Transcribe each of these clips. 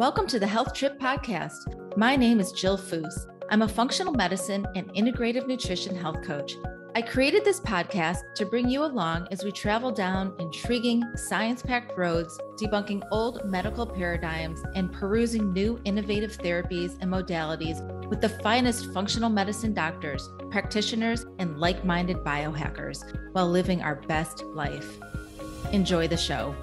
Welcome to the Health Trip Podcast. My name is Jill Foose. I'm a functional medicine and integrative nutrition health coach. I created this podcast to bring you along as we travel down intriguing, science-packed roads, debunking old medical paradigms and perusing new innovative therapies and modalities with the finest functional medicine doctors, practitioners, and like-minded biohackers while living our best life. Enjoy the show.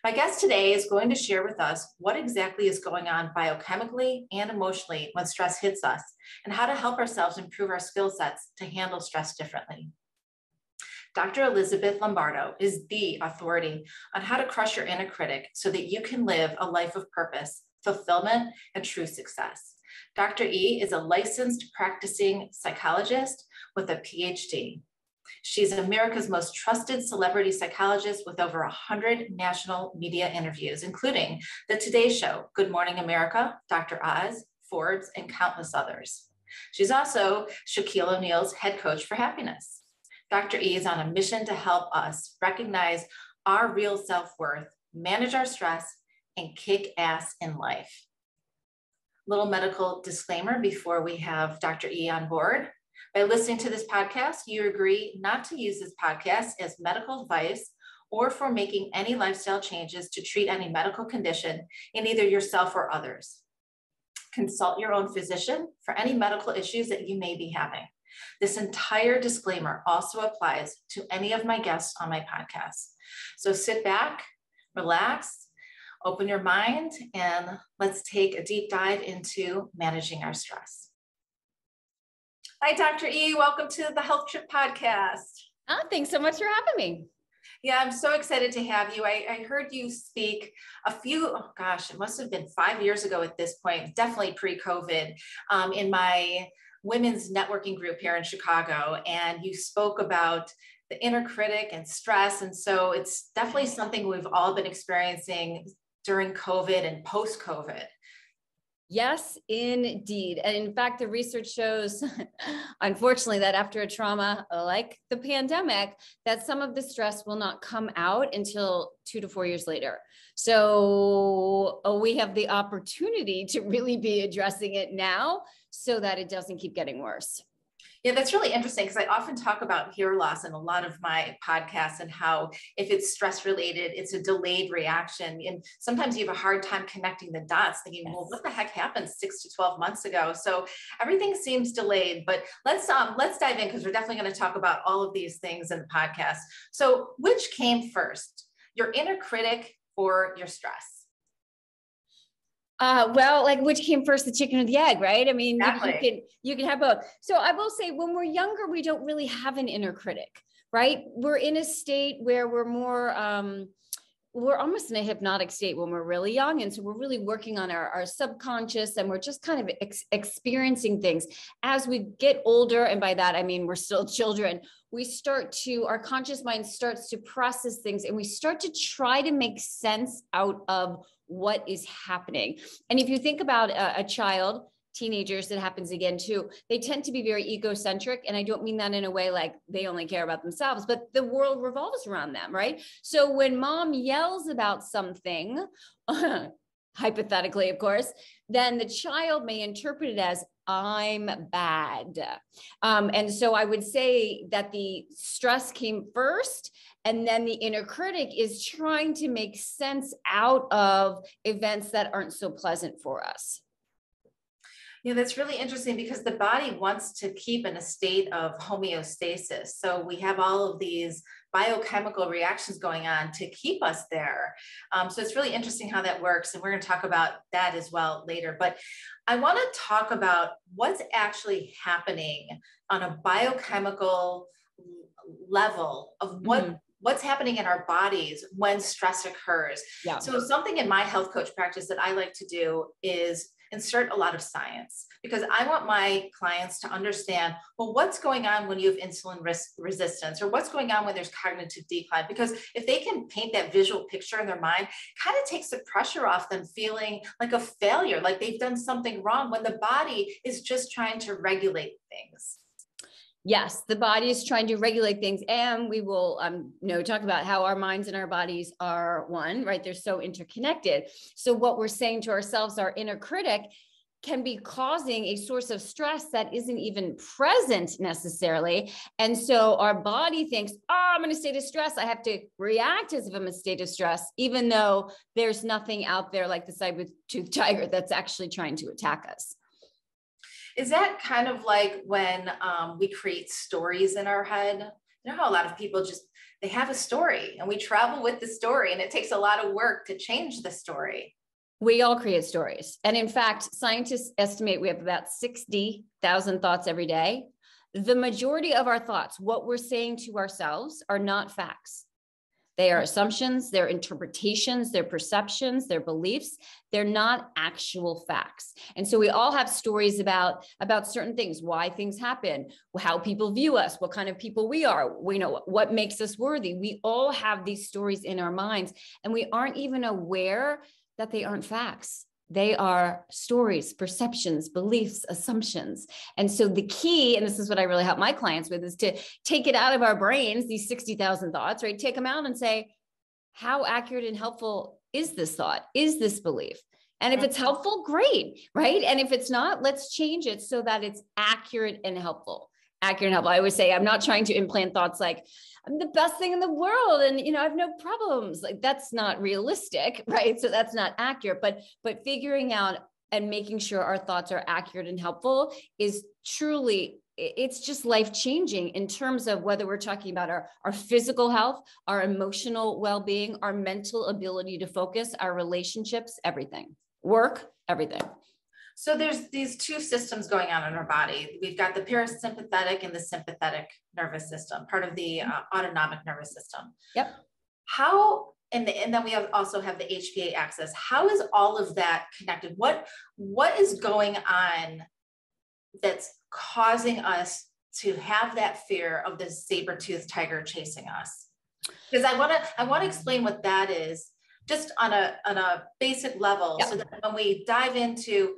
My guest today is going to share with us what exactly is going on biochemically and emotionally when stress hits us, and how to help ourselves improve our skill sets to handle stress differently. Dr. Elizabeth Lombardo is the authority on how to crush your inner critic so that you can live a life of purpose, fulfillment, and true success. Dr. E is a licensed practicing psychologist with a Ph.D. She's America's most trusted celebrity psychologist with over 100 national media interviews, including The Today Show, Good Morning America, Dr. Oz, Forbes, and countless others. She's also Shaquille O'Neal's head coach for happiness. Dr. E is on a mission to help us recognize our real self-worth, manage our stress, and kick ass in life. Little medical disclaimer before we have Dr. E on board. By listening to this podcast, you agree not to use this podcast as medical advice or for making any lifestyle changes to treat any medical condition in either yourself or others. Consult your own physician for any medical issues that you may be having. This entire disclaimer also applies to any of my guests on my podcast. So sit back, relax, open your mind, and let's take a deep dive into managing our stress. Hi, Dr. E. Welcome to the Health Trip Podcast. Thanks so much for having me. Yeah, I'm so excited to have you. I heard you speak it must have been 5 years ago at this point, definitely pre-COVID, in my women's networking group here in Chicago. And you spoke about the inner critic and stress. And so it's definitely something we've all been experiencing during COVID and post-COVID. Yes, indeed. And in fact, the research shows, unfortunately, that after a trauma like the pandemic, that some of the stress will not come out until 2 to 4 years later. So we have the opportunity to really be addressing it now so that it doesn't keep getting worse. Yeah, that's really interesting because I often talk about hair loss in a lot of my podcasts and how if it's stress related, it's a delayed reaction. And sometimes you have a hard time connecting the dots thinking, well, what the heck happened 6 to 12 months ago? So everything seems delayed, but let's dive in because we're definitely going to talk about all of these things in the podcast. So which came first, your inner critic or your stress? Well, like which came first, the chicken or the egg, right? I mean, exactly. you can have both. So I will say when we're younger, we don't really have an inner critic, right? We're in a state where we're more, we're almost in a hypnotic state when we're really young. And so we're really working on our subconscious and we're just kind of experiencing things. As we get older, and by that, I mean, we're still children, our conscious mind starts to process things and we start to try to make sense out of what is happening. And if you think about a child, teenagers, that happens again too, they tend to be very egocentric. And I don't mean that in a way like they only care about themselves, but the world revolves around them, right? So when mom yells about something, hypothetically, of course, then the child may interpret it as I'm bad. And so I would say that the stress came first, and then the inner critic is trying to make sense out of events that aren't so pleasant for us. Yeah, that's really interesting because the body wants to keep in a state of homeostasis. So we have all of these biochemical reactions going on to keep us there. So it's really interesting how that works. And we're going to talk about that as well later. But I want to talk about what's actually happening on a biochemical level of what's happening in our bodies when stress occurs. Yeah. So something in my health coach practice that I like to do is insert a lot of science because I want my clients to understand, well, what's going on when you have insulin resistance or what's going on when there's cognitive decline? Because if they can paint that visual picture in their mind, kind of takes the pressure off them feeling like a failure, like they've done something wrong when the body is just trying to regulate things. Yes, the body is trying to regulate things, and we will talk about how our minds and our bodies are one, right? They're so interconnected. So what we're saying to ourselves, our inner critic, can be causing a source of stress that isn't even present necessarily. And so our body thinks, oh, I'm in a state of stress. I have to react as if I'm in a state of stress, even though there's nothing out there like the saber-toothed tiger that's actually trying to attack us. Is that kind of like when we create stories in our head? You know how a lot of people they have a story and we travel with the story, and it takes a lot of work to change the story. We all create stories. And in fact, scientists estimate we have about 60,000 thoughts every day. The majority of our thoughts, what we're saying to ourselves, are not facts. They are assumptions, they're interpretations, they're perceptions, they're beliefs. They're not actual facts. And so we all have stories about certain things, why things happen, how people view us, what kind of people we are, we know what makes us worthy. We all have these stories in our minds, and we aren't even aware that they aren't facts. They are stories, perceptions, beliefs, assumptions. And so the key, and this is what I really help my clients with, is to take it out of our brains, these 60,000 thoughts, right? Take them out and say, how accurate and helpful is this thought? Is this belief? And if it's helpful, great, right? And if it's not, let's change it so that it's accurate and helpful. Accurate and helpful. I always say, I'm not trying to implant thoughts like, I'm the best thing in the world, and I have no problems. Like, that's not realistic, right? So that's not accurate. But figuring out and making sure our thoughts are accurate and helpful is truly, it's just life-changing in terms of whether we're talking about our physical health, our emotional well-being, our mental ability to focus, our relationships, everything, work, everything. So there's these two systems going on in our body. We've got the parasympathetic and the sympathetic nervous system, part of the autonomic nervous system. Yep. How, and then we also have the HPA axis. How is all of that connected? What is going on that's causing us to have that fear of the saber-toothed tiger chasing us? Because I want to explain what that is, just on a basic level, Yep. so that when we dive into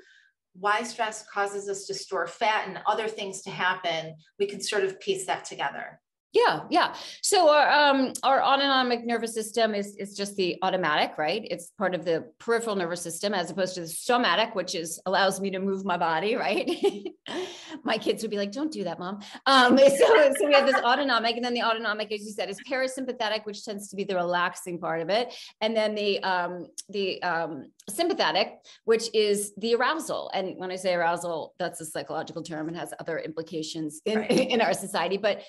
why stress causes us to store fat and other things to happen, we can sort of piece that together. Yeah. So our autonomic nervous system is just the automatic, right? It's part of the peripheral nervous system, as opposed to the somatic, which allows me to move my body, right? My kids would be like, "Don't do that, Mom." So we have this autonomic, and then the autonomic, as you said, is parasympathetic, which tends to be the relaxing part of it, and then the sympathetic, which is the arousal. And when I say arousal, that's a psychological term and has other implications in our society, but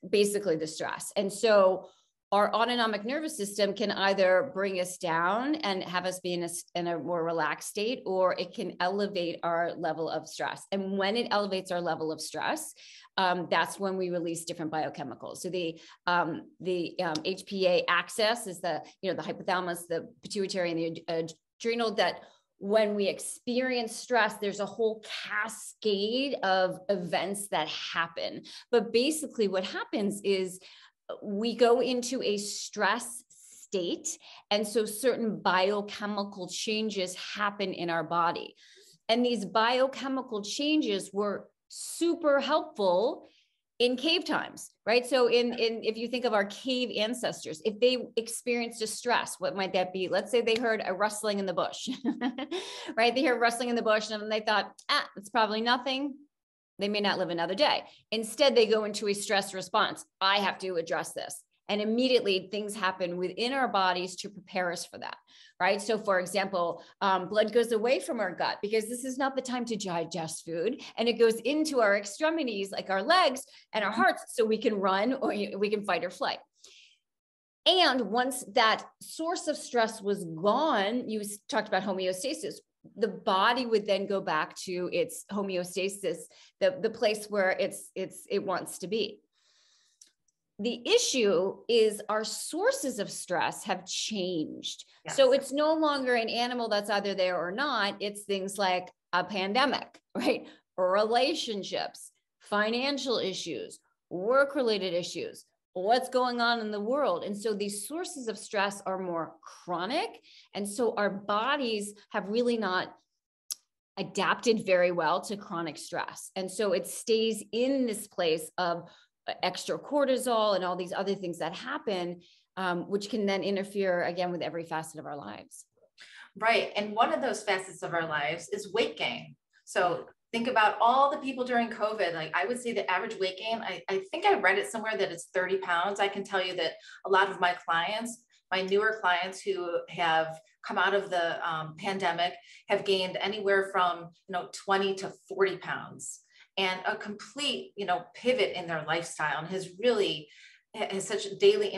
basically the stress. And so our autonomic nervous system can either bring us down and have us be in a more relaxed state, or it can elevate our level of stress. And when it elevates our level of stress, that's when we release different biochemicals. So the HPA axis is the hypothalamus, the pituitary, and the adrenal, that when we experience stress, there's a whole cascade of events that happen. But basically what happens is we go into a stress state. And so certain biochemical changes happen in our body. And these biochemical changes were super helpful in cave times, right? So if you think of our cave ancestors, if they experienced a stress, what might that be? Let's say they heard a rustling in the bush, right? They hear rustling in the bush and they thought, it's probably nothing. They may not live another day. Instead, they go into a stress response. I have to address this. And immediately things happen within our bodies to prepare us for that, right? So for example, blood goes away from our gut because this is not the time to digest food. And it goes into our extremities, like our legs and our hearts, so we can run or we can fight or flight. And once that source of stress was gone, you talked about homeostasis, the body would then go back to its homeostasis, the place where it wants to be. The issue is our sources of stress have changed. Yes. So it's no longer an animal that's either there or not. It's things like a pandemic, right? Relationships, financial issues, work-related issues, what's going on in the world. And so these sources of stress are more chronic. And so our bodies have really not adapted very well to chronic stress. And so it stays in this place of extra cortisol and all these other things that happen, which can then interfere again with every facet of our lives. Right. And one of those facets of our lives is weight gain. So think about all the people during COVID. Like I would say the average weight gain, I think I read it somewhere that it's 30 pounds. I can tell you that a lot of my clients, my newer clients who have come out of the pandemic have gained anywhere from, 20 to 40 pounds, and a complete, pivot in their lifestyle, and has such daily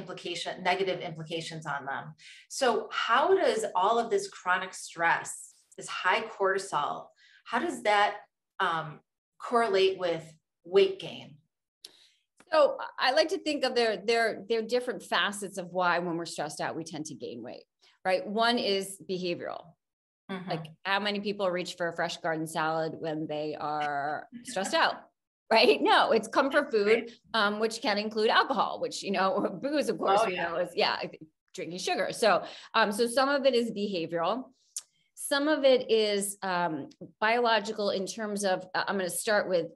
negative implications on them. So how does all of this chronic stress, this high cortisol, how does that correlate with weight gain? So I like to think of their different facets of why when we're stressed out, we tend to gain weight, right? One is behavioral. Mm-hmm. Like how many people reach for a fresh garden salad when they are stressed out? Right? No, it's comfort food, which can include alcohol, which, booze, of course, is, drinking sugar. So some of it is behavioral. Some of it is biological in terms of, I'm going to start with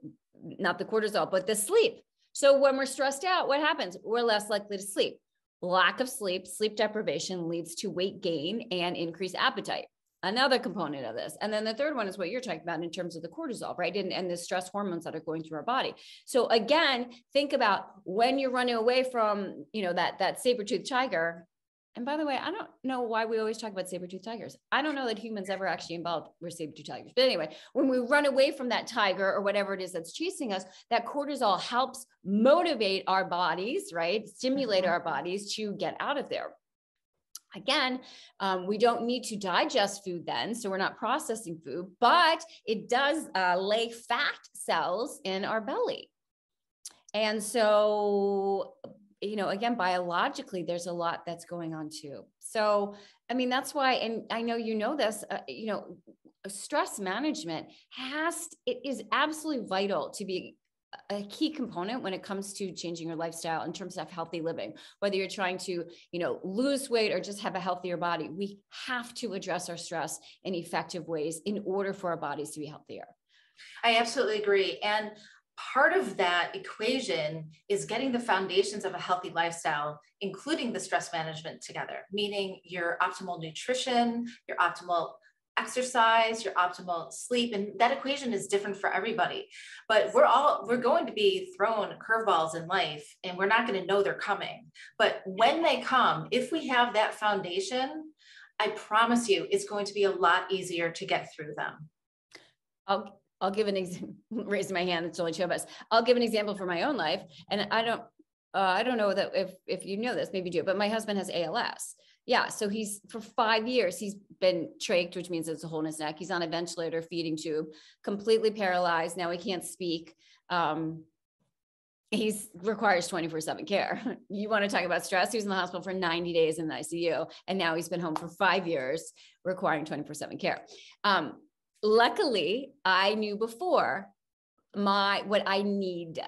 not the cortisol, but the sleep. So when we're stressed out, what happens? We're less likely to sleep. Lack of sleep deprivation leads to weight gain and increased appetite. Another component of this. And then the third one is what you're talking about in terms of the cortisol, right? And the stress hormones that are going through our body. So again, think about when you're running away from, that saber-toothed tiger. And by the way, I don't know why we always talk about saber-toothed tigers. I don't know that humans ever actually involved were saber-toothed tigers. But anyway, when we run away from that tiger or whatever it is that's chasing us, that cortisol helps motivate our bodies, right? Stimulate our bodies to get out of there. Again, we don't need to digest food then, so we're not processing food, but it does lay fat cells in our belly. And so, again, biologically, there's a lot that's going on too. So, that's why, and I know this, stress management it is absolutely vital to be a key component when it comes to changing your lifestyle in terms of healthy living, whether you're trying to, lose weight or just have a healthier body. We have to address our stress in effective ways in order for our bodies to be healthier. I absolutely agree. And part of that equation is getting the foundations of a healthy lifestyle, including the stress management together, meaning your optimal nutrition, your optimal exercise, your optimal sleep. And that equation is different for everybody, but we're going to be thrown curveballs in life, and we're not going to know they're coming. But when they come, if we have that foundation, I promise you, it's going to be a lot easier to get through them. I'll give an example, raise my hand. It's only two of us. I'll give an example for my own life. And I don't know that if you know this, maybe you do, but my husband has ALS. Yeah. So for 5 years, he's been trached, which means it's a hole in his neck. He's on a ventilator, feeding tube, completely paralyzed. Now he can't speak. He requires 24/7 care. You want to talk about stress? He was in the hospital for 90 days in the ICU. And now he's been home for 5 years, requiring 24/7 care. Luckily, I knew before what I need,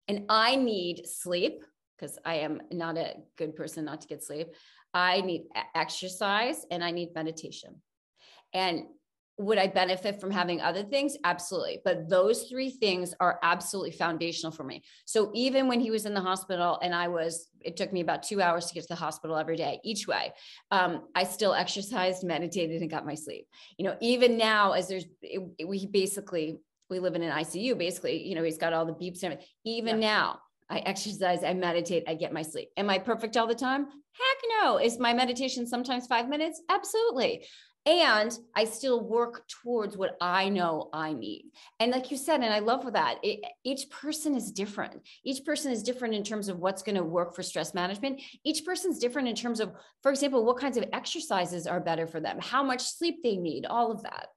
and I need sleep, because I am not a good person not to get sleep. I need exercise and I need meditation. And would I benefit from having other things? Absolutely. But those three things are absolutely foundational for me. So even when he was in the hospital and it took me about 2 hours to get to the hospital every day, each way, I still exercised, meditated, and got my sleep. Even now, as we live in an ICU, basically, he's got all the beeps and everything. Even now, I exercise, I meditate, I get my sleep. Am I perfect all the time? Heck no. Is my meditation sometimes 5 minutes? Absolutely. And I still work towards what I know I need. And like you said, and I love that, each person is different. Each person is different in terms of what's going to work for stress management. Each person's different in terms of, for example, what kinds of exercises are better for them, how much sleep they need, all of that.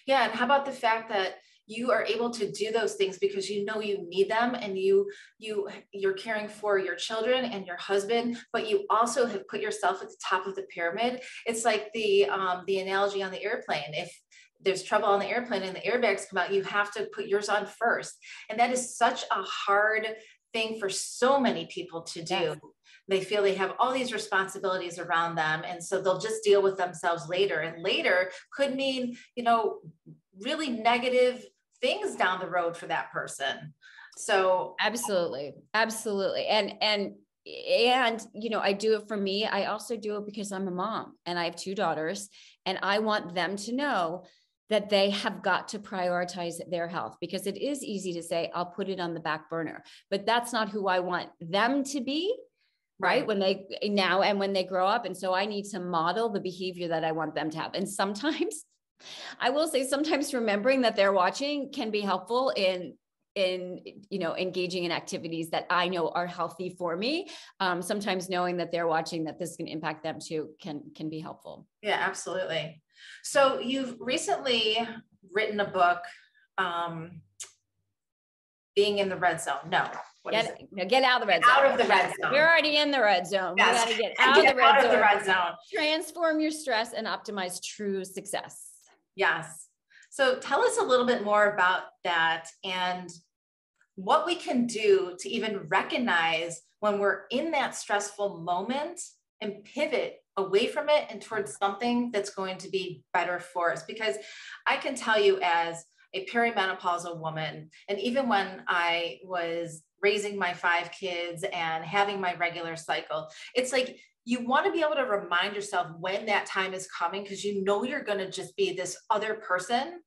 Yeah. And how about the fact that you are able to do those things because you need them, and you're caring for your children and your husband, but you also have put yourself at the top of the pyramid. It's like the analogy on the airplane. If there's trouble on the airplane and the airbags come out, you have to put yours on first. And that is such a hard thing for so many people to do. Yes. They feel they have all these responsibilities around them, and so they'll just deal with themselves later. And later could mean, really negative things down the road for that person. So absolutely. Absolutely. And, you know, I do it for me. I also do it because I'm a mom and I have 2 daughters, and I want them to know that they have got to prioritize their health, because it is easy to say, I'll put it on the back burner, but that's not who I want them to be. Right. When they grow up. And so I need to model the behavior that I want them to have. And sometimes I will say, sometimes remembering that they're watching can be helpful in, you know, engaging in activities that I know are healthy for me. Sometimes knowing that they're watching, that this can impact them too, can be helpful. Yeah, absolutely. So you've recently written a book, Being in the Red Zone. No. Get out of the red zone. Out of the red zone. You're already in the red zone. Yes. We got to get out of the red zone. zone. Transform your stress and optimize true success. Yes. So tell us a little bit more about that and what we can do to even recognize when we're in that stressful moment and pivot away from it and towards something that's going to be better for us. Because I can tell you, as a perimenopausal woman, and even when I was raising my 5 kids and having my regular cycle, it's like you want to be able to remind yourself when that time is coming, because you know you're going to just be this other person,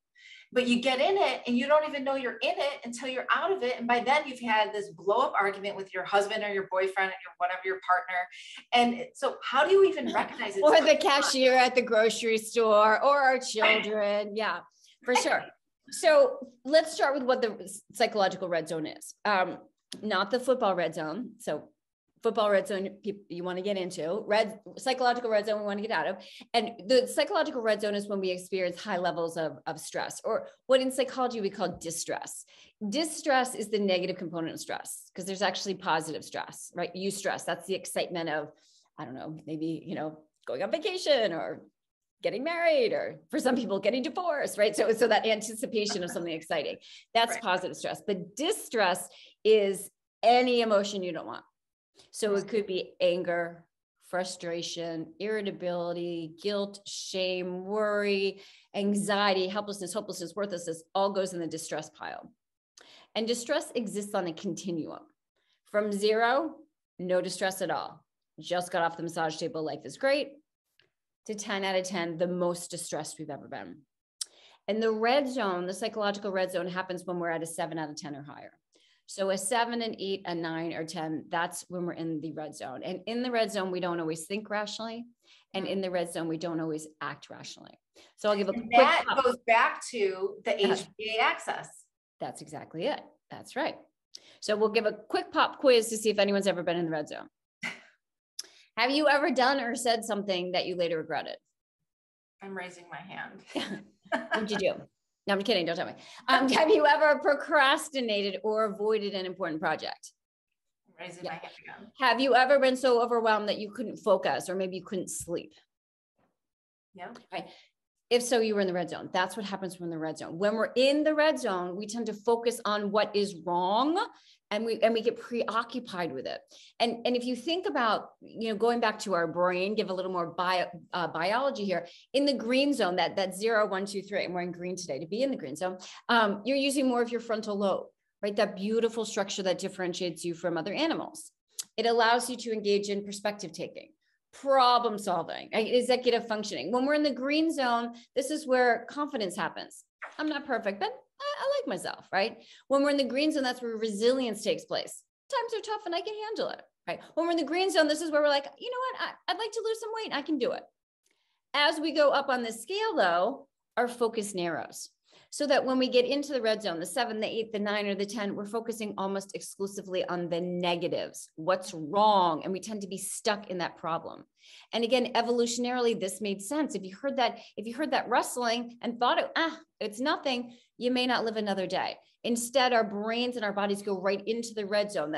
but you get in it and you don't even know you're in it until you're out of it. And by then you've had this blow up argument with your husband or your boyfriend or whatever, your partner. And so how do you even recognize it? Or the cashier at the grocery store, or our children. Yeah, for sure. So let's start with what the psychological red zone is. Not the football red zone. So football red zone, you want to get into. Psychological red zone, we want to get out of. And the psychological red zone is when we experience high levels of stress, or what in psychology we call distress. Distress is the negative component of stress, because there's actually positive stress, right? Eustress, that's the excitement of, I don't know, maybe, you know, going on vacation or getting married, or for some people getting divorced, right? So that anticipation of something exciting, that's positive stress. But distress is any emotion you don't want. So it could be anger, frustration, irritability, guilt, shame, worry, anxiety, helplessness, hopelessness, worthlessness, all goes in the distress pile. And distress exists on a continuum from 0, no distress at all. Just got off the massage table, life is great, to 10 out of 10, the most distressed we've ever been. And the red zone, the psychological red zone, happens when we're at a 7 out of 10 or higher. So a 7, an 8, a 9, or 10, that's when we're in the red zone. And in the red zone, we don't always think rationally. And in the red zone, we don't always act rationally. So I'll give a quick that goes back to the HBA access. That's exactly it. That's right. So we'll give a quick pop quiz to see if anyone's ever been in the red zone. Have you ever done or said something that you later regretted? I'm raising my hand. What'd you do? No, I'm kidding. Don't tell me. Have you ever procrastinated or avoided an important project? I'm raising my hand again. Have you ever been so overwhelmed that you couldn't focus, or maybe you couldn't sleep? Yeah. Right. If so, you were in the red zone. That's what happens when we're in the red zone. When we're in the red zone, we tend to focus on what is wrong, and we get preoccupied with it. And if you think about, you know, going back to our brain, give a little more biology here. In the green zone, that 0, 1, 2, 3, and we're in green today. To be in the green zone, you're using more of your frontal lobe, right? That beautiful structure that differentiates you from other animals. It allows you to engage in perspective taking, problem solving, executive functioning. When we're in the green zone, this is where confidence happens. I'm not perfect, but I like myself, right? When we're in the green zone, that's where resilience takes place. Times are tough and I can handle it, right? When we're in the green zone, this is where we're like, you know what? I'd like to lose some weight. I can do it. As we go up on the scale though, our focus narrows. So that when we get into the red zone, the 7, the 8, the 9, or the 10, we're focusing almost exclusively on the negatives, what's wrong. And we tend to be stuck in that problem. And again, evolutionarily, this made sense. If you heard that rustling and thought, it's nothing, you may not live another day. Instead, our brains and our bodies go right into the red zone,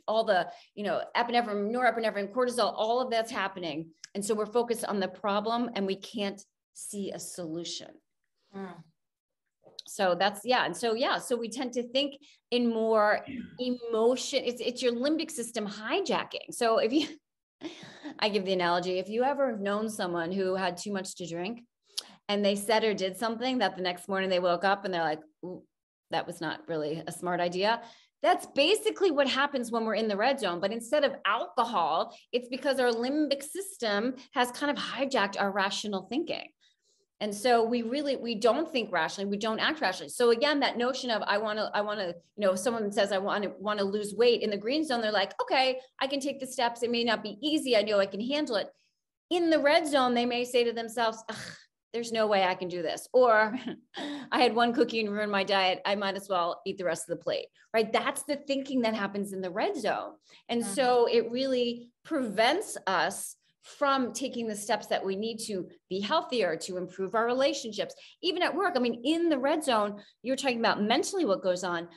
all the epinephrine, norepinephrine, cortisol, all of that's happening. And so we're focused on the problem and we can't see a solution. So so we tend to think in more emotion. It's your limbic system hijacking. So I give the analogy, if you ever have known someone who had too much to drink and they said or did something that the next morning they woke up and they're like, ooh, that was not really a smart idea. That's basically what happens when we're in the red zone. But instead of alcohol, it's because our limbic system has kind of hijacked our rational thinking. And so we don't think rationally, we don't act rationally. So again, that notion of I want to, if someone says I want to lose weight in the green zone, they're like, okay, I can take the steps. It may not be easy. I know I can handle it. In the red zone, they may say to themselves, there's no way I can do this. Or I had one cookie and ruined my diet. I might as well eat the rest of the plate, right? That's the thinking that happens in the red zone. And so it really prevents us from taking the steps that we need to be healthier, to improve our relationships, even at work. I mean, in the red zone, you're talking about mentally what goes on.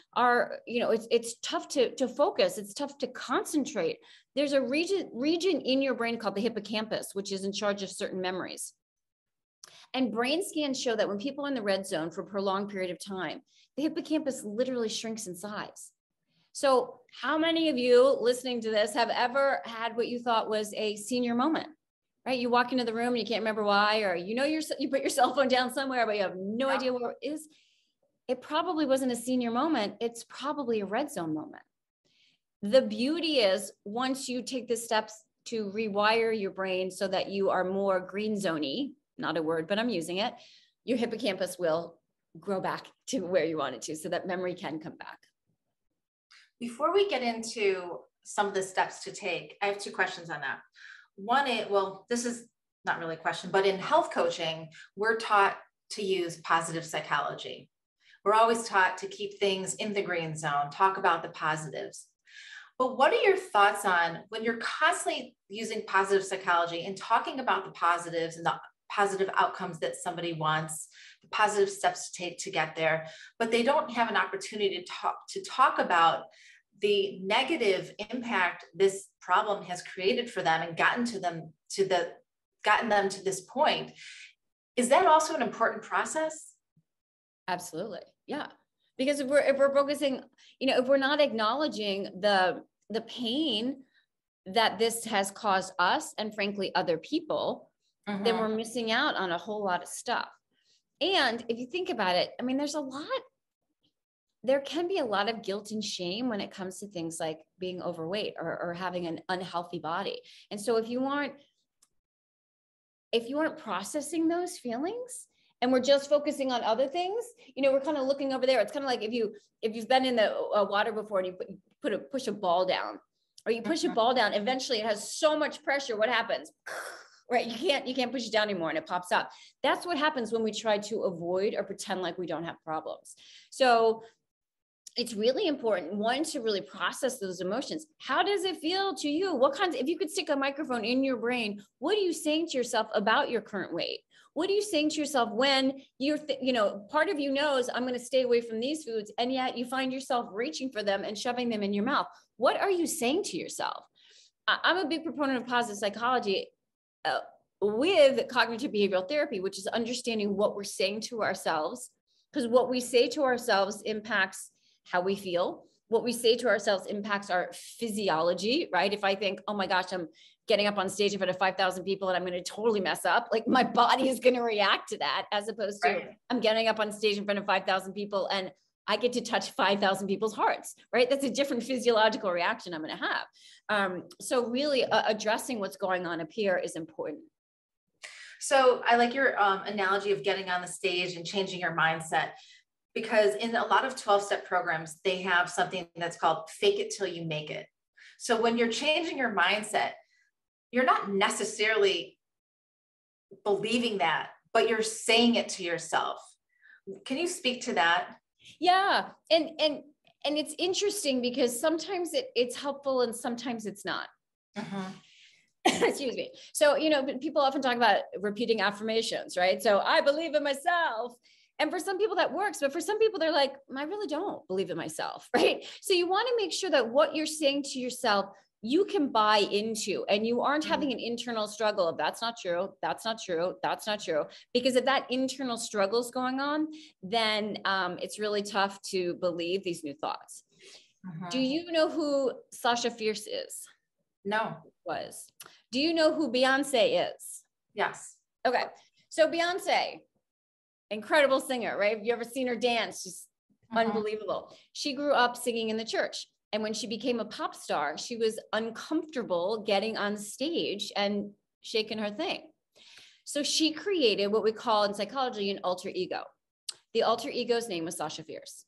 It's tough to focus. It's tough to concentrate. There's a region in your brain called the hippocampus, which is in charge of certain memories. And brain scans show that when people are in the red zone for a prolonged period of time, the hippocampus literally shrinks in size. So how many of you listening to this have ever had what you thought was a senior moment, right? You walk into the room and you can't remember why, or you put your cell phone down somewhere, but you have no idea where it is. It probably wasn't a senior moment. It's probably a red zone moment. The beauty is once you take the steps to rewire your brain so that you are more green zone-y, not a word, but I'm using it, your hippocampus will grow back to where you want it to so that memory can come back. Before we get into some of the steps to take, I have two questions on that. One is, well, this is not really a question, but in health coaching, we're taught to use positive psychology. We're always taught to keep things in the green zone, talk about the positives. But what are your thoughts on when you're constantly using positive psychology and talking about the positives and the positive outcomes that somebody wants, the positive steps to take to get there, but they don't have an opportunity to talk about the negative impact this problem has created for them and gotten them to this point. Is that also an important process? Absolutely. Yeah. Because if we're focusing, if we're not acknowledging the pain that this has caused us and frankly other people, then we're missing out on a whole lot of stuff. And if you think about it, I mean, there can be a lot of guilt and shame when it comes to things like being overweight or having an unhealthy body. And so if you aren't processing those feelings and we're just focusing on other things, we're kind of looking over there. It's kind of like if you've been in the water before and you push a ball down, or you push a ball down, eventually it has so much pressure. What happens? Right? You can't push it down anymore and it pops up. That's what happens when we try to avoid or pretend like we don't have problems. So it's really important, one, to really process those emotions. How does it feel to you? If you could stick a microphone in your brain, what are you saying to yourself about your current weight? What are you saying to yourself when part of you knows I'm going to stay away from these foods, and yet you find yourself reaching for them and shoving them in your mouth? What are you saying to yourself? I'm a big proponent of positive psychology with cognitive behavioral therapy, which is understanding what we're saying to ourselves, because what we say to ourselves impacts how we feel. What we say to ourselves impacts our physiology, right? If I think, oh my gosh, I'm getting up on stage in front of 5,000 people and I'm going to totally mess up, like my body is going to react to that, as opposed to I'm getting up on stage in front of 5,000 people and I get to touch 5,000 people's hearts, right? That's a different physiological reaction I'm going to have. So really addressing what's going on up here is important. So I like your analogy of getting on the stage and changing your mindset, because in a lot of 12-step programs, they have something that's called fake it till you make it. So when you're changing your mindset, you're not necessarily believing that, but you're saying it to yourself. Can you speak to that? Yeah. And it's interesting because sometimes it's helpful and sometimes it's not. Excuse me. So, people often talk about repeating affirmations, right? So I believe in myself. And for some people that works, but for some people, they're like, I really don't believe in myself, right? So you want to make sure that what you're saying to yourself, you can buy into, and you aren't having an internal struggle of that's not true, that's not true, that's not true. Because if that internal struggle is going on, then it's really tough to believe these new thoughts. Do you know who Sasha Fierce is? No. Do you know who Beyonce is? Yes. Okay. So Beyonce, incredible singer, right? Have you ever seen her dance? She's unbelievable. She grew up singing in the church. And when she became a pop star, she was uncomfortable getting on stage and shaking her thing. So she created what we call in psychology an alter ego. The alter ego's name was Sasha Fierce.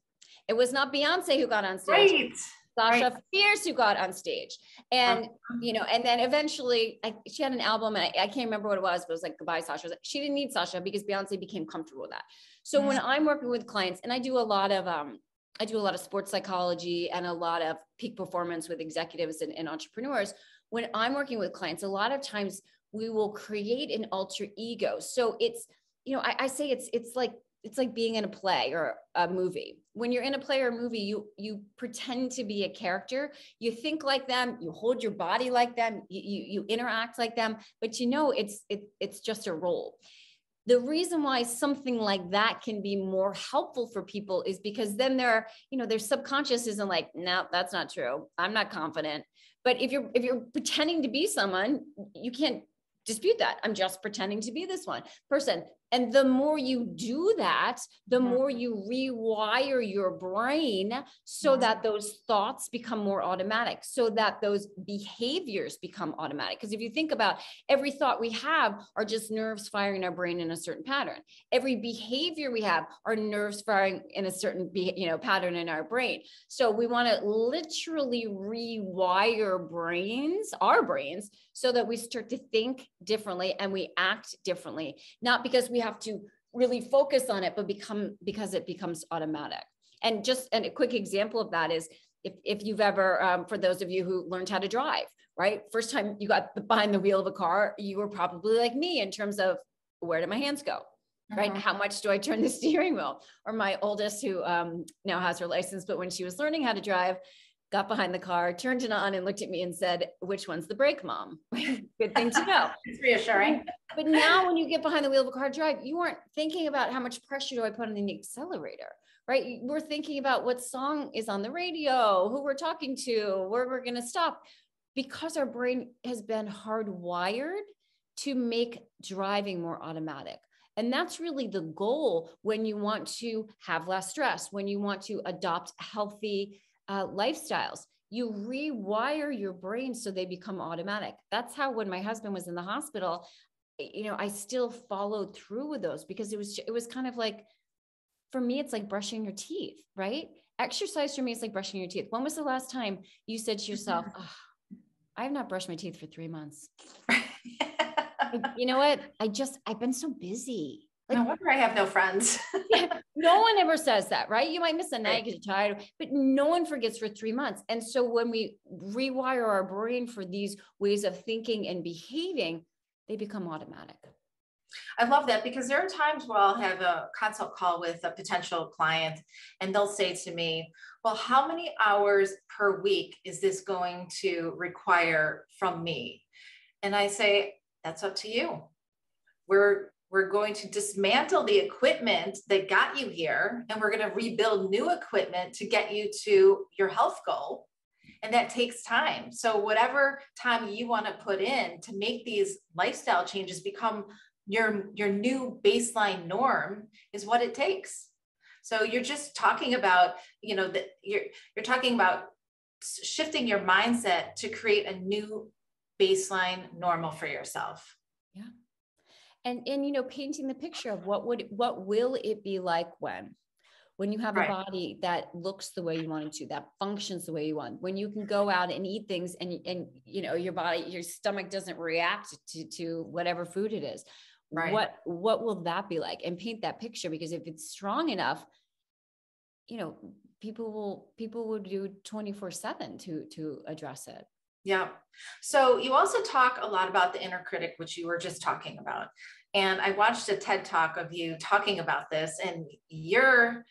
It was not Beyonce who got on stage. Right. Sasha Fierce who got on stage. And, you know, and then eventually she had an album and I can't remember what it was, but it was like, goodbye, Sasha. She didn't need Sasha because Beyonce became comfortable with that. So when I'm working with clients, and I do a lot of sports psychology and a lot of peak performance with executives and entrepreneurs. When I'm working with clients, a lot of times we will create an alter ego. So it's, you know, I say it's like being in a play or a movie. When you're in a play or a movie, you pretend to be a character. You think like them, you hold your body like them, you interact like them, but you know it's just a role. The reason why something like that can be more helpful for people is because then their subconscious isn't like, no, that's not true. I'm not confident. But if you're pretending to be someone, you can't dispute that. I'm just pretending to be this one person. And the more you do that, the more you rewire your brain so that those thoughts become more automatic, so that those behaviors become automatic. Because if you think about every thought we have are just nerves firing our brain in a certain pattern. Every behavior we have are nerves firing in a certain pattern in our brain. So we want to literally rewire our brains, so that we start to think differently and we act differently, not because we have to really focus on it, but because it becomes automatic. And a quick example of that is if you've ever, for those of you who learned how to drive, right? First time you got behind the wheel of a car, you were probably like me in terms of, where do my hands go? Right? How much do I turn the steering wheel? Or my oldest, who now has her license, but when she was learning how to drive, got behind the car, turned it on and looked at me and said, which one's the brake, Mom? Good thing to know. It's reassuring. But now when you get behind the wheel of a car drive, you aren't thinking about how much pressure do I put on the accelerator, right? We're thinking about what song is on the radio, who we're talking to, where we're going to stop, because our brain has been hardwired to make driving more automatic. And that's really the goal when you want to have less stress, when you want to adopt healthy lifestyles. You rewire your brain so they become automatic. That's how, when my husband was in the hospital, I still followed through with those, because it was kind of like, for me, it's like brushing your teeth, right? Exercise for me is like brushing your teeth. When was the last time you said to yourself, oh, I have not brushed my teeth for 3 months? You know what? I've been so busy. Like, no wonder I have no friends. No one ever says that, right? You might miss a night because you're tired, but no one forgets for 3 months. And so when we rewire our brain for these ways of thinking and behaving, they become automatic. I love that, because there are times where I'll have a consult call with a potential client and they'll say to me, well, how many hours per week is this going to require from me? And I say, that's up to you. We're going to dismantle the equipment that got you here, and we're going to rebuild new equipment to get you to your health goal. And that takes time. So whatever time you want to put in to make these lifestyle changes become your new baseline norm is what it takes. So you're just talking about, that you're talking about shifting your mindset to create a new baseline normal for yourself. Yeah. And painting the picture of what will it be like when you have a body that looks the way you want it to, that functions the way you want, when you can go out and eat things and your stomach doesn't react to whatever food it is. Right. What will that be like? And paint that picture, because if it's strong enough, people will do 24/7 to address it. Yeah. So you also talk a lot about the inner critic, which you were just talking about. And I watched a TED talk of you talking about this, and your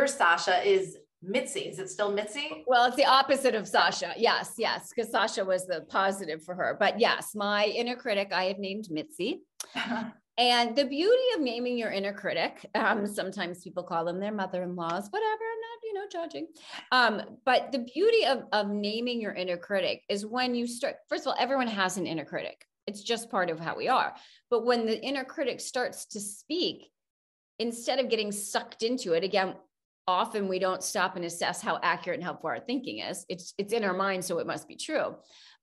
Sasha is Mitzi. Is it still Mitzi? Well, it's the opposite of Sasha. Yes, because Sasha was the positive for her. But yes, my inner critic, I have named Mitzi. And the beauty of naming your inner critic, sometimes people call them their mother-in-laws, whatever, I'm not, judging. But the beauty of naming your inner critic is when you start, first of all, everyone has an inner critic. It's just part of how we are. But when the inner critic starts to speak, instead of getting sucked into it, again, often we don't stop and assess how accurate and helpful our thinking is. It's in our mind, so it must be true.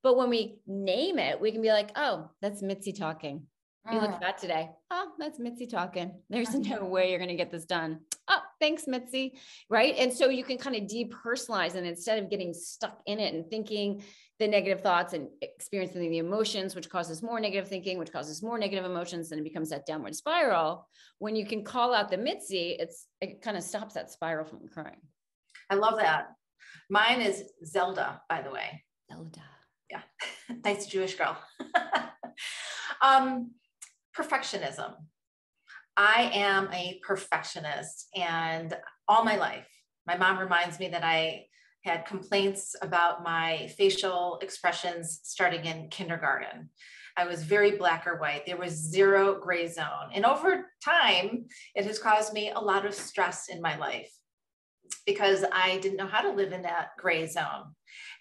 But when we name it, we can be like, oh, that's Mitzi talking. You look fat today. Oh, that's Mitzi talking. There's no way you're going to get this done. Oh, thanks, Mitzi. Right. And so you can kind of depersonalize, and instead of getting stuck in it and thinking the negative thoughts and experiencing the emotions, which causes more negative thinking, which causes more negative emotions, then it becomes that downward spiral. When you can call out the Mitzi, it kind of stops that spiral from occurring. I love that. Mine is Zelda, by the way. Zelda. Yeah. Nice Jewish girl. Perfectionism. I am a perfectionist, and all my life, my mom reminds me that I had complaints about my facial expressions starting in kindergarten. I was very black or white. There was zero gray zone. And over time, it has caused me a lot of stress in my life because I didn't know how to live in that gray zone.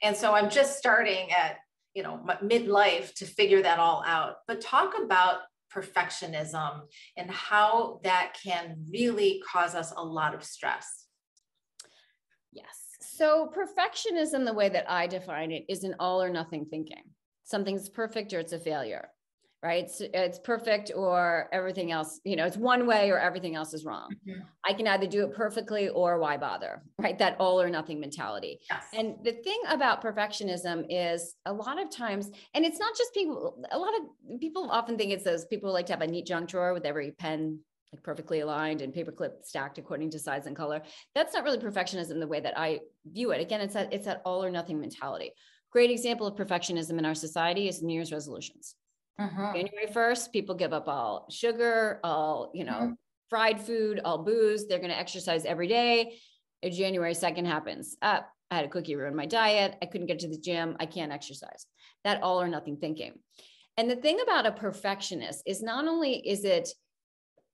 And so I'm just starting at, midlife to figure that all out. But talk about perfectionism and how that can really cause us a lot of stress. Yes. So perfectionism, the way that I define it, is an all or nothing thinking. Something's perfect or it's a failure, right? It's perfect or everything else, it's one way or everything else is wrong. Mm-hmm. I can either do it perfectly or why bother, right? That all or nothing mentality. Yes. And the thing about perfectionism is a lot of times, and it's not just people, a lot of people often think it's those people who like to have a neat junk drawer with every pen like perfectly aligned and paperclip stacked according to size and color. That's not really perfectionism the way that I view it. Again, it's that all or nothing mentality. Great example of perfectionism in our society is New Year's resolutions. January 1st, people give up all sugar, all, fried food, all booze. They're going to exercise every day. January 2nd happens. I had a cookie ruin my diet. I couldn't get to the gym. I can't exercise. That all or nothing thinking. And the thing about a perfectionist is not only is it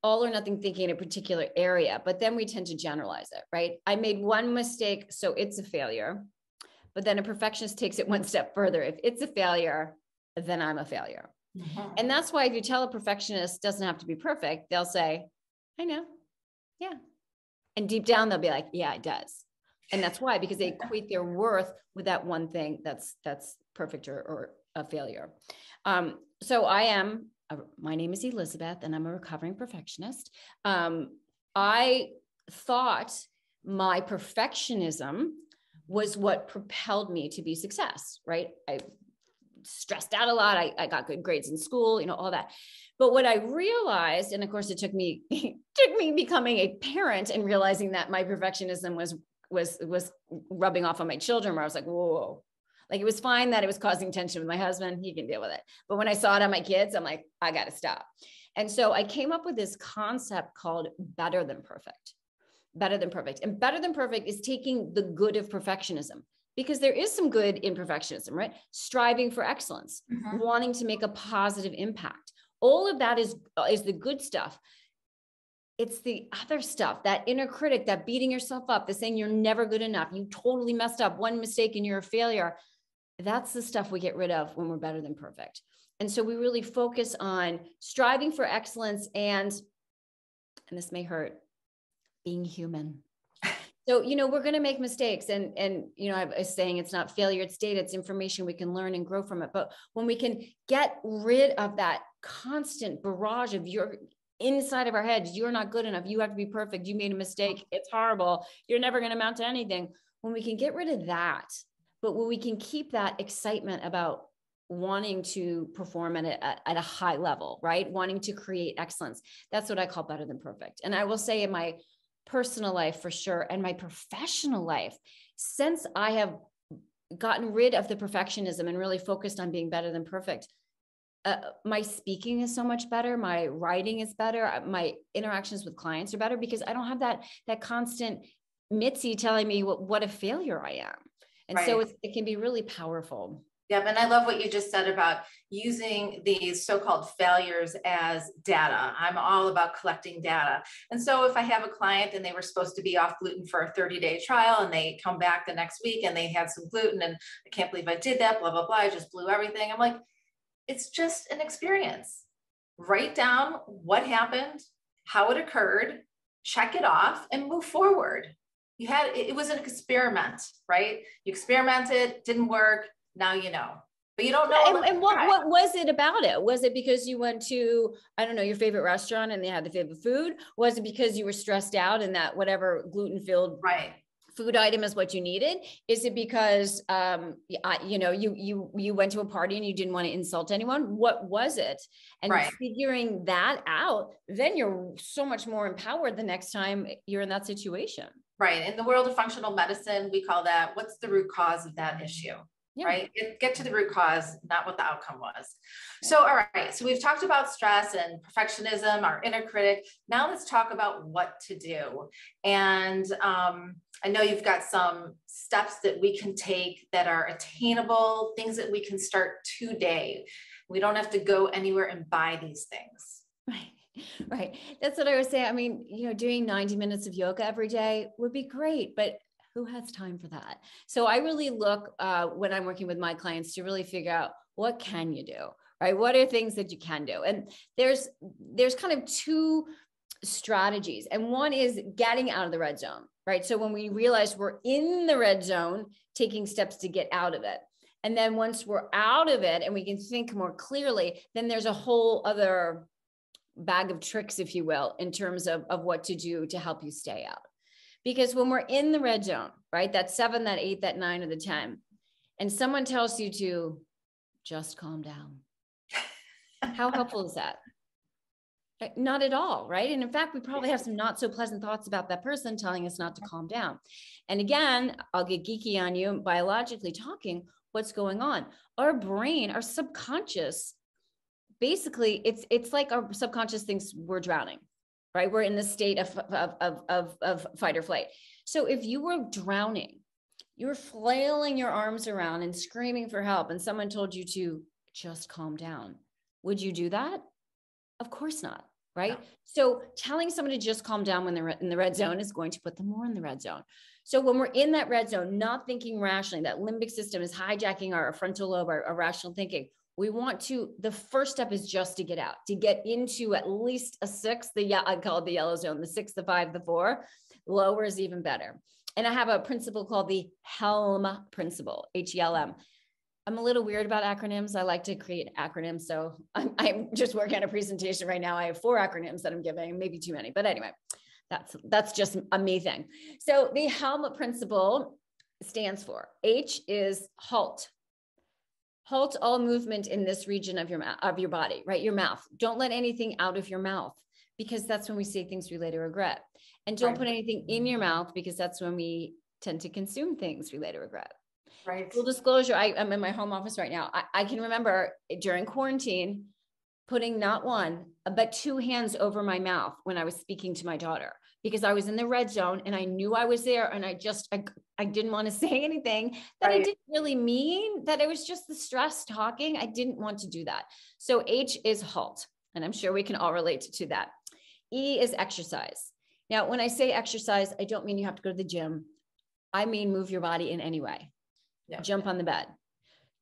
all or nothing thinking in a particular area, but then we tend to generalize it, right? I made one mistake, so it's a failure. But then a perfectionist takes it one step further. If it's a failure, then I'm a failure. Mm-hmm. And that's why if you tell a perfectionist doesn't have to be perfect, they'll say, I know. Yeah. And deep down, they'll be like, yeah, it does. And that's why, because they equate their worth with that one thing that's perfect or a failure. So my name is Elizabeth, and I'm a recovering perfectionist. I thought my perfectionism was what propelled me to be success, right? I stressed out a lot. I got good grades in school, all that. But what I realized, and of course it took me becoming a parent and realizing that my perfectionism was rubbing off on my children, where I was like, whoa, like it was fine that it was causing tension with my husband. He can deal with it. But when I saw it on my kids, I'm like, I got to stop. And so I came up with this concept called better than perfect. Better than perfect. And better than perfect is taking the good of perfectionism, because there is some good in perfectionism, right? Striving for excellence, wanting to make a positive impact. All of that is the good stuff. It's the other stuff, that inner critic, that beating yourself up, the saying you're never good enough, you totally messed up, one mistake and you're a failure. That's the stuff we get rid of when we're better than perfect. And so we really focus on striving for excellence and this may hurt, being human. So, we're going to make mistakes and, I was saying it's not failure, it's data, it's information, we can learn and grow from it. But when we can get rid of that constant barrage of your inside of our heads, you're not good enough, you have to be perfect, you made a mistake, it's horrible, you're never going to amount to anything. When we can get rid of that, but when we can keep that excitement about wanting to perform at a high level, right? Wanting to create excellence. That's what I call better than perfect. And I will say in my personal life for sure, and my professional life, since I have gotten rid of the perfectionism and really focused on being better than perfect, my speaking is so much better. My writing is better. My interactions with clients are better because I don't have that constant Mitzi telling me what a failure I am. And right. So it can be really powerful. Yep. And I love what you just said about using these so-called failures as data. I'm all about collecting data. And so if I have a client and they were supposed to be off gluten for a 30-day trial and they come back the next week and they had some gluten and I can't believe I did that, blah, blah, blah, I just blew everything. I'm like, It's just an experience. Write down what happened, how it occurred, check it off, and move forward. It was an experiment, right? You experimented, didn't work. Now you know, but you don't know. And what was it about it? Was it because you went to, I don't know, your favorite restaurant and they had the favorite food? Was it because you were stressed out and that whatever gluten-filled food item is what you needed? Is it because, you went to a party and you didn't want to insult anyone? What was it? And figuring that out, then you're so much more empowered the next time you're in that situation. Right. In the world of functional medicine, we call that, what's the root cause of that issue? Yeah. Right. Get to the root cause, not what the outcome was. Yeah. So, all right. So we've talked about stress and perfectionism, our inner critic. Now let's talk about what to do. And I know you've got some steps that we can take that are attainable, things that we can start today. We don't have to go anywhere and buy these things. Right. Right. That's what I was saying. I mean, doing 90 minutes of yoga every day would be great, but who has time for that? So I really look when I'm working with my clients to really figure out, what can you do, right? What are things that you can do? And there's kind of two strategies. And one is getting out of the red zone, right? So when we realize we're in the red zone, taking steps to get out of it. And then once we're out of it and we can think more clearly, then there's a whole other bag of tricks, if you will, in terms of what to do to help you stay out. Because when we're in the red zone, right, that 7, that 8, that 9, or the 10, and someone tells you to just calm down, how helpful is that? Not at all, right? And in fact, we probably have some not so pleasant thoughts about that person telling us not to calm down. And again, I'll get geeky on you, biologically talking, what's going on? Our brain, our subconscious, basically, it's like our subconscious thinks we're drowning. Right? We're in the state of fight or flight. So if you were drowning, you were flailing your arms around and screaming for help, and someone told you to just calm down, would you do that? Of course not. Right? No. So telling someone to just calm down when they're in the red zone is going to put them more in the red zone. So when we're in that red zone, not thinking rationally, that limbic system is hijacking our frontal lobe, our rational thinking. We want to, the first step is just to get out, to get into at least a 6, I call it the yellow zone, the 6, the 5, the 4, lower is even better. And I have a principle called the HELM principle, HELM. I'm a little weird about acronyms. I like to create acronyms. So I'm just working on a presentation right now. I have 4 acronyms that I'm giving, maybe too many, but anyway, that's just a me thing. So the HELM principle stands for, H is halt. Halt all movement in this region of your body, right? Your mouth. Don't let anything out of your mouth, because that's when we say things we later regret. And don't put anything in your mouth, because that's when we tend to consume things we later regret. Right. Full disclosure, I'm in my home office right now. I can remember during quarantine putting not 1, but 2 hands over my mouth when I was speaking to my daughter, because I was in the red zone and I knew I was there, and I didn't want to say anything that I didn't really mean, that it was just the stress talking. I didn't want to do that. So H is halt, and I'm sure we can all relate to that. E is exercise. Now, when I say exercise, I don't mean you have to go to the gym. I mean, move your body in any way. Yeah. Jump on the bed.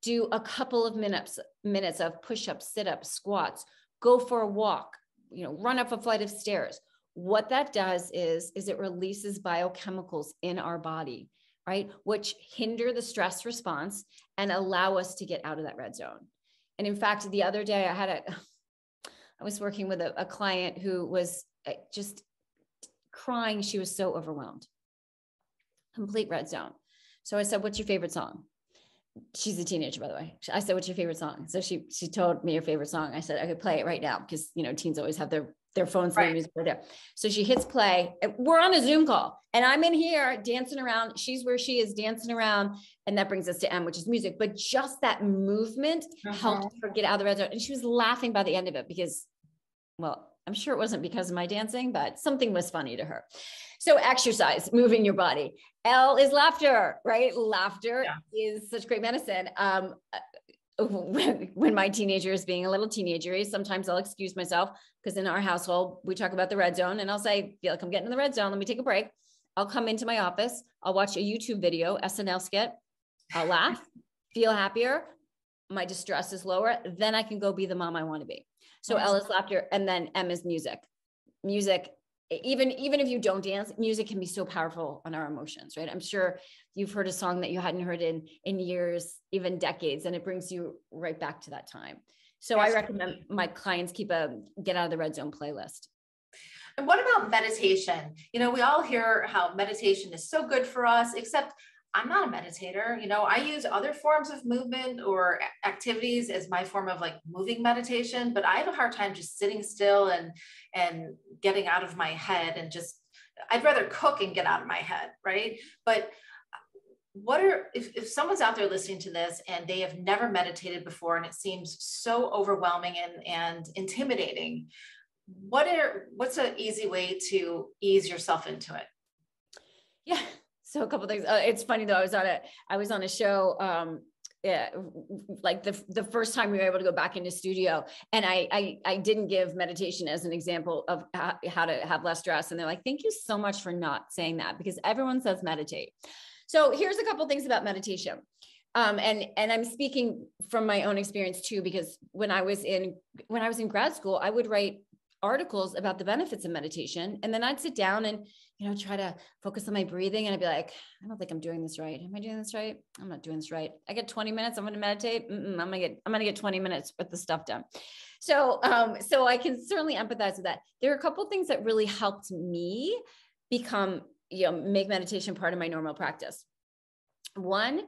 Do a couple of minutes of push-ups, sit-ups, squats, go for a walk, run up a flight of stairs. What that does is it releases biochemicals in our body, right? Which hinder the stress response and allow us to get out of that red zone. And in fact, the other day I was working with a client who was just crying. She was so overwhelmed, complete red zone. So I said, what's your favorite song? She's a teenager, by the way. I said, what's your favorite song? So she told me her favorite song. I said, I could play it right now, because, teens always have their phones, their music right there. So she hits play. We're on a Zoom call and I'm in here dancing around. She's where she is dancing around. And that brings us to M, which is music. But just that movement helped her get out of the red zone. And she was laughing by the end of it because, well, I'm sure it wasn't because of my dancing, but something was funny to her. So exercise, moving your body. L is laughter, right? Laughter is such great medicine. When my teenager is being a little teenagery, sometimes I'll excuse myself, because in our household, we talk about the red zone, and I'll say, feel like I'm getting in the red zone. Let me take a break. I'll come into my office. I'll watch a YouTube video, SNL skit. I'll laugh, feel happier. my distress is lower, then I can go be the mom I want to be. So L is laughter, and then M is music. Music, even if you don't dance, music can be so powerful on our emotions, right? I'm sure you've heard a song that you hadn't heard in years, even decades, and it brings you right back to that time. So I recommend my clients keep a Get Out of the Red Zone playlist. And what about meditation? We all hear how meditation is so good for us, except I'm not a meditator. I use other forms of movement or activities as my form of like moving meditation, but I have a hard time just sitting still and getting out of my head, and I'd rather cook and get out of my head, right? But if someone's out there listening to this and they have never meditated before and it seems so overwhelming and intimidating, what's an easy way to ease yourself into it? Yeah. So a couple of things. It's funny though. I was on a show, like the first time we were able to go back into studio, and I didn't give meditation as an example of how to have less stress. And they're like, thank you so much for not saying that, because everyone says meditate. So here's a couple of things about meditation. And I'm speaking from my own experience too, because when I was in grad school, I would write articles about the benefits of meditation. And then I'd sit down and, try to focus on my breathing. And I'd be like, I don't think I'm doing this right. Am I doing this right? I'm not doing this right. I get 20 minutes. I'm going to meditate. I'm going to get 20 minutes with the stuff done. So I can certainly empathize with that. There are a couple of things that really helped me become, make meditation part of my normal practice. One,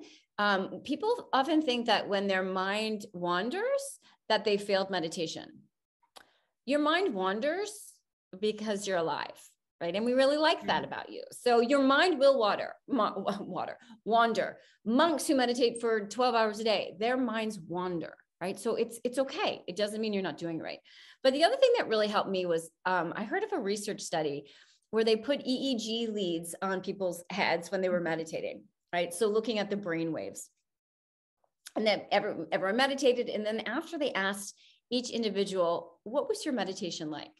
people often think that when their mind wanders, that they failed meditation. Your mind wanders because you're alive, right? And we really like that about you. So your mind will wander. Monks who meditate for 12 hours a day, their minds wander, right? So it's okay. It doesn't mean you're not doing it right. But the other thing that really helped me was, I heard of a research study where they put EEG leads on people's heads when they were meditating, right? So looking at the brain waves. And then everyone meditated. And then after they asked each individual, what was your meditation like?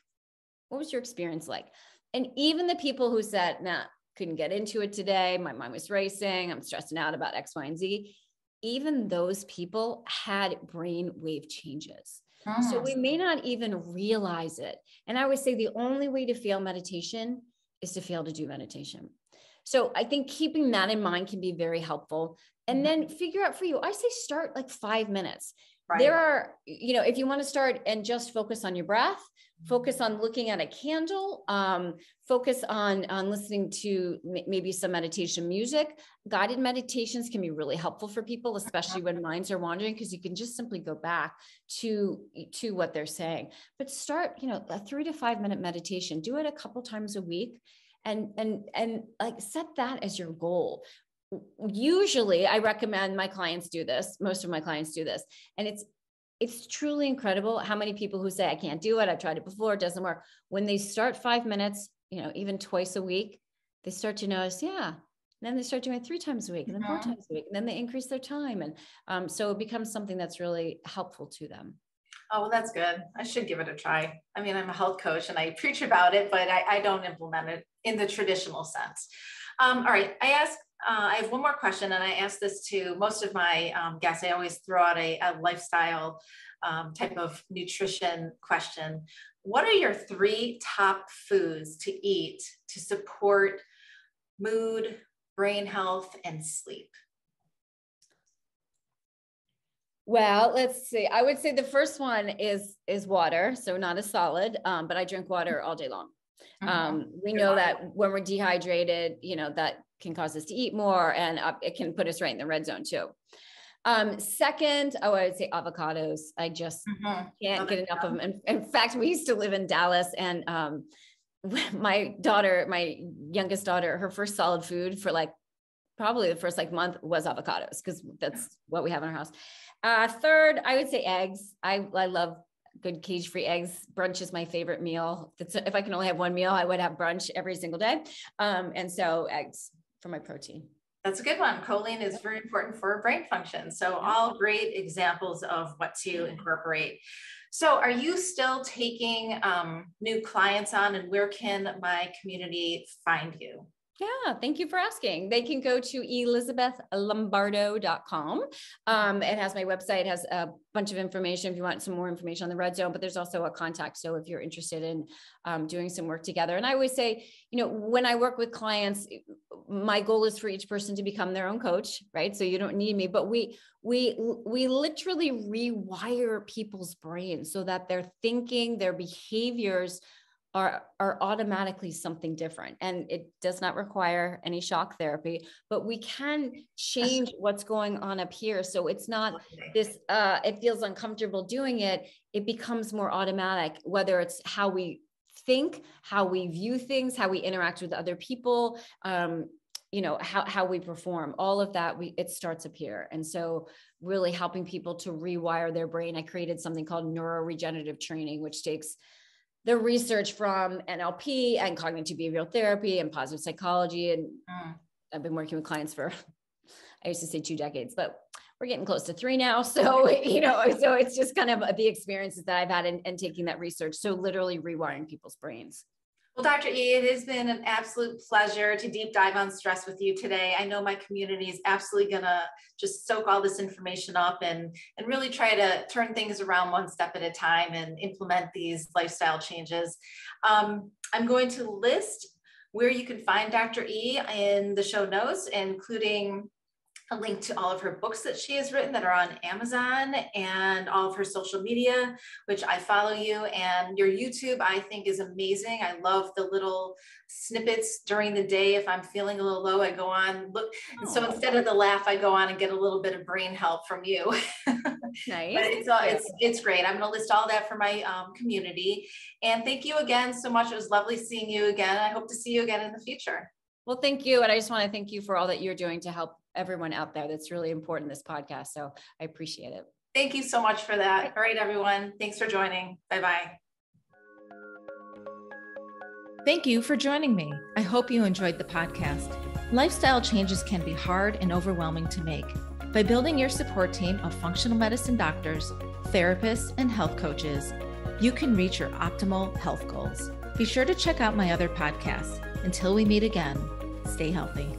What was your experience like? And even the people who said, nah, couldn't get into it today. My mind was racing. I'm stressing out about X, Y, and Z. Even those people had brain wave changes. So we may not even realize it. And I would say the only way to fail meditation is to fail to do meditation. So I think keeping that in mind can be very helpful. And then figure out for you, I say start like 5 minutes. Right. There are, if you want to start and just focus on your breath, focus on looking at a candle, focus on listening to maybe some meditation music. Guided meditations can be really helpful for people, especially when minds are wandering, because you can just simply go back to what they're saying. But start, a 3 to 5 minute meditation, do it a couple times a week, and like set that as your goal. Usually I recommend my clients do this. Most of my clients do this. And it's truly incredible how many people who say, I can't do it. I've tried it before. It doesn't work. When they start 5 minutes, even twice a week, they start to notice, yeah. And then they start doing it 3 times a week, and then 4 times a week, and then they increase their time. And so it becomes something that's really helpful to them. Oh, well, that's good. I should give it a try. I mean, I'm a health coach and I preach about it, but I don't implement it in the traditional sense. All right. I have one more question, and I ask this to most of my guests. I always throw out a lifestyle type of nutrition question. What are your 3 top foods to eat to support mood, brain health, and sleep? Well, let's see. I would say the first one is water. So not a solid, but I drink water all day long. We know that when we're dehydrated, that can cause us to eat more, and it can put us right in the red zone too. Second, I would say avocados. I just can't get enough of them. In fact, we used to live in Dallas, and my youngest daughter, her first solid food for probably the first month was avocados, because that's what we have in our house. Third, I would say eggs. I love good cage-free eggs. Brunch is my favorite meal. If I can only have one meal, I would have brunch every single day. And so eggs for my protein. That's a good one. Choline is very important for brain function. So all great examples of what to incorporate. So are you still taking new clients on, and where can my community find you? Yeah, thank you for asking. They can go to elizabethlombardo.com. It has my website, it has a bunch of information if you want some more information on the red zone, but there's also a contact. So if you're interested in doing some work together. And I always say, when I work with clients, my goal is for each person to become their own coach, right? So you don't need me, but we literally rewire people's brains so that their thinking, their behaviors are automatically something different. And it does not require any shock therapy, but we can change what's going on up here. So it's not this, it feels uncomfortable doing it. It becomes more automatic, whether it's how we think, how we view things, how we interact with other people, how we perform, all of that, it starts up here. And so really helping people to rewire their brain. I created something called neuroregenerative training, which takes the research from NLP and cognitive behavioral therapy and positive psychology. And I've been working with clients for, I used to say 2 decades, but we're getting close to 3 now. So, so it's just kind of the experiences that I've had in taking that research. So literally rewiring people's brains. Well, Dr. E, it has been an absolute pleasure to deep dive on stress with you today. I know my community is absolutely going to just soak all this information up and really try to turn things around one step at a time and implement these lifestyle changes. I'm going to list where you can find Dr. E in the show notes, including a link to all of her books that she has written that are on Amazon and all of her social media, which I follow you, and your YouTube I think is amazing. I love the little snippets during the day. If I'm feeling a little low, I go on, look. And so instead of the laugh, I go on and get a little bit of brain help from you. Nice. But it's great. I'm going to list all that for my community. And thank you again so much. It was lovely seeing you again. I hope to see you again in the future. Well, thank you. And I just want to thank you for all that you're doing to help everyone out there. That's really important, this podcast. So I appreciate it. Thank you so much for that. All right, everyone. Thanks for joining. Bye-bye. Thank you for joining me. I hope you enjoyed the podcast. Lifestyle changes can be hard and overwhelming to make. By building your support team of functional medicine doctors, therapists, and health coaches, you can reach your optimal health goals. Be sure to check out my other podcasts. Until we meet again, stay healthy.